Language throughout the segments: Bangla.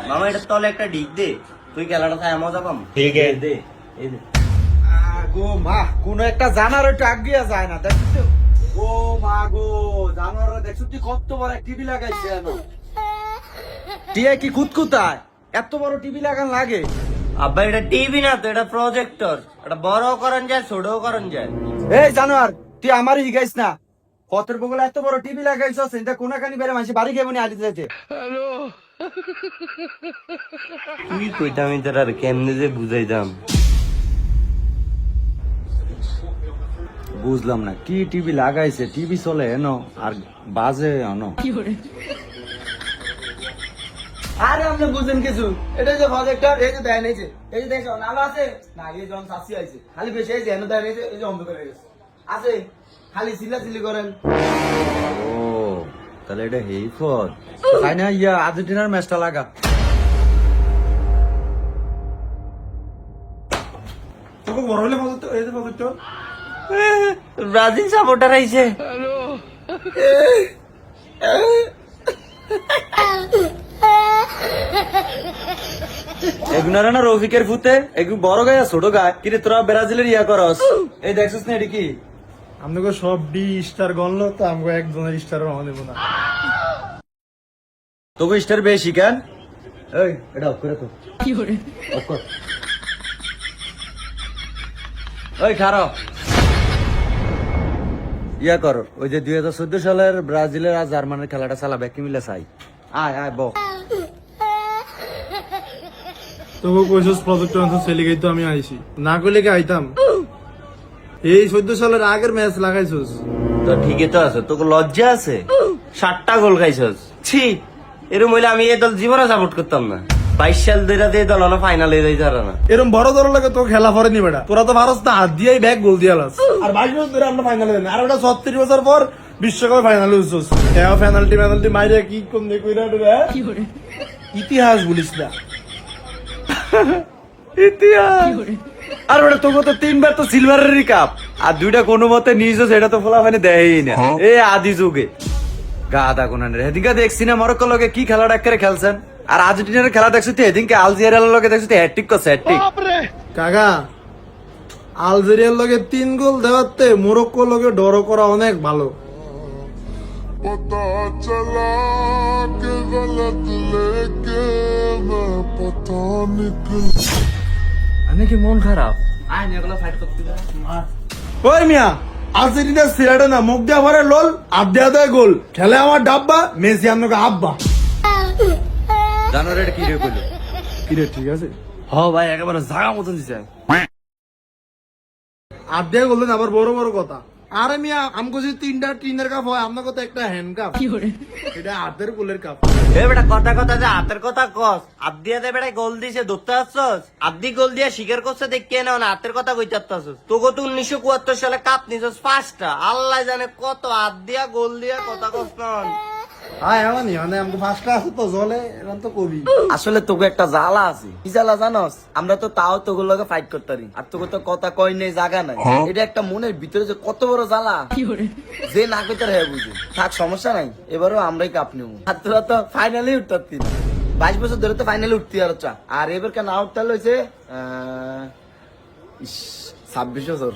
মামা এটা তলে একটা ডিক দে, তুই খেলাটা খায় মজা পাম। ঠিক আছে দে এই দে। গো মা কোন একটা জানার একটু আগিয়ে যায় না দেখছো। ও মা গো জানার দেখছো তুই কত বড় টিভি লাগাইছে এনো। টিয়া কি কুতকুতায় এত বড় টিভি লাগান লাগে? আব্বা এটা টিভি না তো, এটা প্রজেক্টর। এটা বড়ও করেন যায় ছোটও করেন যায়। এই জানোয়ার তুই আমারই শিখাইস না। কতের বগলে এত বড় টিভি লাগাইছস এটা কোনাকানি বেড়ে মানুষ বাড়ি খেয়ে মনে আলি যাইতে। তুই কইতাম তোর আর কেমনে যে বুঝাইতাম। বুঝলাম না কি টিভি লাগাইছে, টিভি চলে এনো আর বাজে এনো। আরে আপনি বুঝেন কিছু, এটা যে প্রজেক্টর এই যে দেয় নেছে, এই যে দেখো আলো আছে না, এই জন সাসি আইছে খালি বেশি এই যে এনো দেয় নেছে, এই যে অন্ধ করে গেছে আছে খালি চিল্লাচিল্লি করেন। ও তাহলে এটা হেই ফদ। তাই না ইয়া আর্জেন্টিনার ম্যাচটা লাগা। তোকে বড় হলে মজা তো এই যে প্রজেক্টর ব্রাজিল সাপোর্টার আইছে। এগুনারা না রফিকের ফুতে একটু বড় গায়ে ছোট গায়ে কিরে তোরা ব্রাজিলের ইয়া করস। এই দেখছিস না এটা কি আমাকে সব ডি স্টার গণলো তো আমাকে একজনের স্টার রওনা দেবো না। তোকে স্টার বেশি কেন? এই এটা অফ করে তো অফ কর। ওই খারাপ ইয়া কর ওই যে 2014 সালের ব্রাজিলের আর জার্মানির খেলাটা চালাবে কি মিলে চাই। আয় আয় বক তোকে কইছস প্রজেক্টর আনতে সেলি গাইতো আমি আইছি না কইলে কি আইতাম। এই 14 সালের আগের ম্যাচ লাগাইছস তো ঠিকই তো আছে, তোকে লজ্জা আছে? 7টা গোল খাইছস, ছি। এরম হইলে আমি এই দল জীবনে সাপোর্ট করতাম না। 22 সাল ধরে দিয়ে দল ফাইনালে যাইতে পারে না। এরকম বড় ধরো লাগে তো খেলা পরে নি বেটা, তোরা তো ভারত না হাত দিয়েই ব্যাগ গোল দিয়ালাস। আর 22 বছর ধরে আমরা ফাইনালে যাই আর ওটা 36 বছর পর বিশ্বকাপে ফাইনালে উঠছস। হ্যাঁ পেনাল্টি মাইরে কি কোন দে কইরা রে ইতিহাস বলিস না ইতিহাস। আর ওটা তোকে তো 3বার তো সিলভারেরই কাপ আর 2টা কোনো মতে নিয়েছো, সেটা তো ফলাফানি দেয়ই না। এ আদি যুগে গাদা কোনানের এদিকে দেখছি না মরক্কোর লগে কি খেলাটা করে খেলছেন, আর আর্জেন্টিনার খেলা দেখছি তো এদিনকে আলজেরিয়ার লগে দেখছি তো হ্যাটট্রিক করছে হ্যাটট্রিক। কাকা আলজেরিয়ার লগে 3 গোল দেওয়াতে মোরক্কোর লগে ডর করা অনেক ভালো। पता चला के गलत लेके मैं पता निकल। আমি কি মন খারাপ আয় না এগুলো ফাইট করতে যা। ওই মিয়া আর্জেন্টিনার সিরাটা না মুখ দেওয়া ভরে লোল আর দেওয়া দেয় গোল খেলে আমার ডাব্বা মেসি আপনাকে আব্বা। জানো রে কি রে কইলো? কিরে ঠিক আছে হ ভাই একেবারে জাগা মতন দিছে। আর দেওয়া বললেন আবার বড় বড় কথা। আরে মিয়া আমকো যে 3টা টিনের কাপ হয় আপনাকে তো একটা হ্যান্ড কাপ, এটা হাতের গোলের কাপ। এ বেটা কথা কথা যে হাতের কথা কস, আব্দিয়া দে বেটা গোল দিছে ধরতে আসছস, আব্দি গোল দিয়া স্বীকার করছে দেখিয়ে নাও না হাতের কথা কইতে আসছস। তোকে তো 1974 সালে কাপ নিছস 5টা, আল্লাহ জানে কত হাত দিয়া গোল দিয়া কথা কস না। হ্যাঁ এমনই মানে আমাকে 5টা আছে তো জলে এখন তো কবি। আসলে তোকে একটা জ্বালা আছে, কি জ্বালা জানোস? আমরা তো তাও তোগুলো লগে ফাইট করতে পারি আর তোকে তো কথা কই নেই জায়গা নাই। এটা একটা মনের ভিতরে যে কত বড় জ্বালা যে না কইতে হ্যাঁ বুঝি। থাক সমস্যা নাই, এবারও আমরাই কাপ নেবো। আর তোরা তো ফাইনালি উঠতে পারতি না, 22 বছর ধরে তো ফাইনালি উঠতে আর চা, আর এবার কেন আউট তাহলে হয়েছে 26 বছর।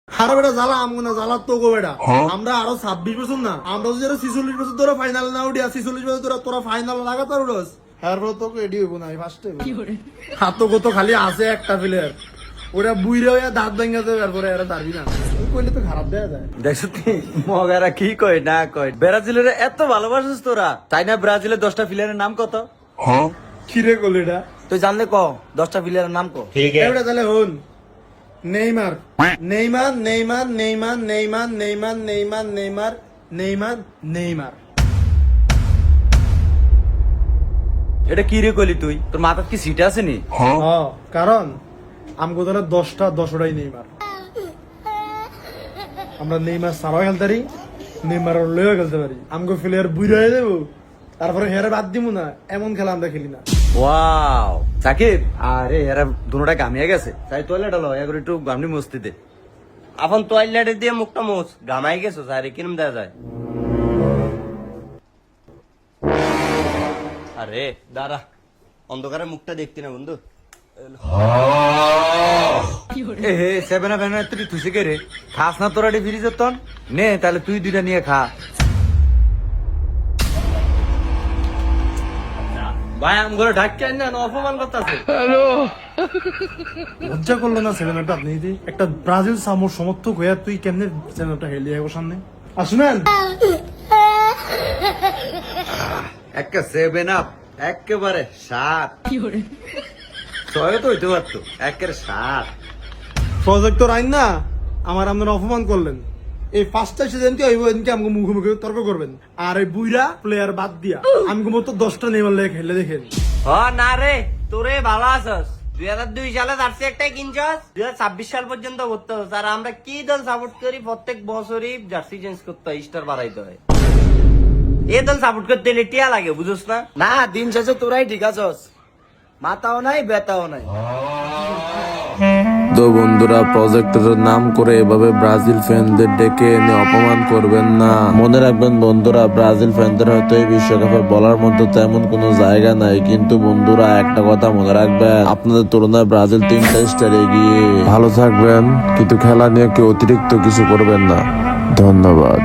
আরে বেটা জ্বালা আমগো না জ্বালা তো গো বেটা। আমরা আরো 26 বছর না, আমরা যদি আরো 46 বছর ধরে ফাইনাল না উঠি আর 46 বছর ধরে তোরা ফাইনাল লাগাতার উঠস এরপর তোকে এডি হইব না ফার্স্টে। হাত তো তো খালি আছে একটা প্লেয়ার, ওরা বুইরা হইয়া দাঁত ভেঙে দেবে এরপরে এরা পারবি না। তুই কইলে তো খারাপ দেয়া যায়। দেখছো তুই মগারা কি কয় না কয়। ব্রাজিলের এত ভালোবাসিস তোরা, তাই না? ব্রাজিলের 10টা প্লেয়ারের নাম কত? কিরে কল এটা তুই জানলে ক 10টা প্লেয়ারের নাম ক। ঠিক এবারে তাহলে হন Neymar Neymar Neymar Neymar Neymar Neymar Neymar Neymar Neymar Neymar. এটা কি রে কইলি তুই? তোর মাথার কি সিট আছে নি? কারণ আমগো ধরে 10টাই নেইমার। আমরা নেইমার সারাও খেলতে পারি, নেইমার লয়েও খেলতে পারি। আমগো প্লেয়ার বুইরা হয়ে যাবো তারপরে হেরে বাদ দিব না এমন খেলা আমরা খেলি না। ওয়াও সাকিব, আরে এরা দুটোটা কামিয়ে গেছে, তাই টয়লেট হলো একবার একটু গামনি মস্তি দে। এখন টয়লেটে দিয়ে মুখটা মোছ, ঘামাই গেছো স্যার কিরম দেওয়া যায়। আরে দাঁড়া, অন্ধকারে মুখটা দেখতি না বন্ধু। এ হে 7 এর তুই থুসে কে রে খাস না তোরা ফ্রিজ তন নে তাহলে তুই দুইটা নিয়ে খা। ভাই আম করে ঢাকি আন না অপমান করতেছে। লজ্জা করলো না সেভেন আপটা আপনি দিদি? একটা ব্রাজিল সামোর সমর্থক হয়ে তুই কেমনে সেভেন আপটা হেলিয়ে যাবো সামনে? আসুন একটা 7 আপ একেবারে 7 ছয় তো হইতে পারতো একের 7। প্রজেক্ট তো রাইন না, আমার আপনারা অপমান করলেন। এই ফার্স্টটা সেদিনকে ওই দিনকে আমাকে মুখোমুখি তর্ক করবেন, আর এই বুইরা প্লেয়ার বাদ দিয়া আমাকে মতো 10টা নেইমার লেগে খেলে দেখেন। না রে, তোরে ভালো আছস। 2002 সালে জার্সি একটাই কিনছস, 2026 সাল পর্যন্ত করতে হচ্ছে। আর আমরা কি দল সাপোর্ট করি, প্রত্যেক বছরই জার্সি চেঞ্জ করতে হয়, স্টার বাড়াইতে হয়। এ দল সাপোর্ট করতে হলে টিয়া লাগে, বুঝছ না? না দিন শেষে তোরাই ঠিক আছস, মাথাও নাই ব্যথাও নাই। তো বন্ধুরা, প্রজেক্টরের নাম করে এভাবে ব্রাজিল ফ্যানদের ডেকে এনে অপমান করবেন না। মনে রাখবেন বন্ধুরা, ব্রাজিল ফ্যানদের হয়তো এই বিশ্বকাপে বলার মধ্যে তেমন কোনো জায়গা নাই, কিন্তু বন্ধুরা একটা কথা মনে রাখবেন, আপনাদের তুলনায় ব্রাজিল 3টা স্টার এগিয়ে। ভালো থাকবেন, কিন্তু খেলা নিয়ে কেউ অতিরিক্ত কিছু করবেন না। ধন্যবাদ।